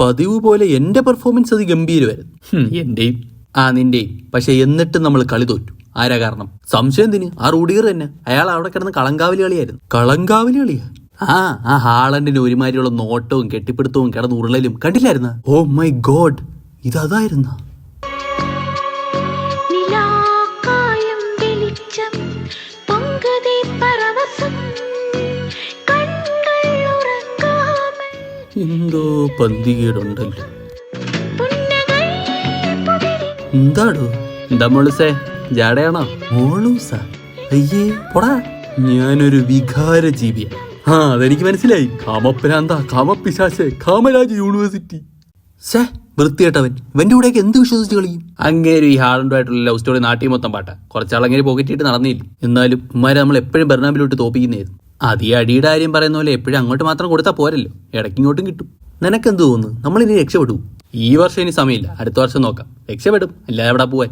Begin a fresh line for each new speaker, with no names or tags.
പതിവ് പോലെ എന്റെ പെർഫോമൻസ് അത് ഗംഭീരമായിരുന്നു. എന്റെയും നിന്റെയും. പക്ഷെ എന്നിട്ടും നമ്മൾ കളി തോറ്റു. ആരാ കാരണം? സംശയം എന്തിന്? ആ റൂഡിഗർ തന്നെ. അയാൾ അവിടെ കിടന്ന് കളങ്കാവലി കളിയായിരുന്നു. കളങ്കാവലി കളിയാ? ആ ഹാളണ്ടിന് ഒരുമാതിരിയുള്ള നോട്ടവും കെട്ടിപ്പിടുത്തവും കിടന്ന് ഉരുളലും കണ്ടില്ലായിരുന്ന? Oh my God, ഇതായിരുന്ന? എന്തോ പന്തികേടുണ്ടല്ലോ. എന്താടോ? എന്താ മോളൂസേ, ജാടയാണോ? മോളൂസാ? അയ്യേ പോടാ, ഞാനൊരു വികാര ജീവിയാ. അതെനിക്ക് മനസ്സിലായി. കാമപ്രാന്ത, കാമപിശാച്, കാമരാജ് യൂണിവേഴ്സിറ്റി. വൃത്തികെട്ടവൻ. ഇവന്റെ കൂടെയൊക്കെ എന്ത് വിശ്വസിച്ച് കളിയും? അങ്ങേരും ഈ ഹാളണ്ടുമായിട്ടുള്ള ലവ് സ്റ്റോറി നാട്ടിൽ മൊത്തം പാട്ടാ. കുറച്ചാളങ്ങനെ പോക്കറ്റിട്ട് നടന്നില്ല. എന്നാലും ഉമ്മാരെ നമ്മൾ എപ്പോഴും ബെർണാബിലോട്ട് തോപ്പിക്കുന്നതായിരുന്നു. അത് ഈ അടിയുടെ കാര്യം പറയുന്ന പോലെ എപ്പോഴും അങ്ങോട്ട് മാത്രം കൊടുത്താൽ പോരല്ലോ, ഇടയ്ക്ക് ഇങ്ങോട്ടും കിട്ടും. നിനക്കെന്ത് തോന്നുന്നു? നമ്മളിനി രക്ഷപ്പെടും? ഈ വർഷം ഇനി സമയമില്ല, അടുത്ത വർഷം നോക്കാം. രക്ഷപ്പെടും, അല്ലാതെ എവിടെ പോവാൻ?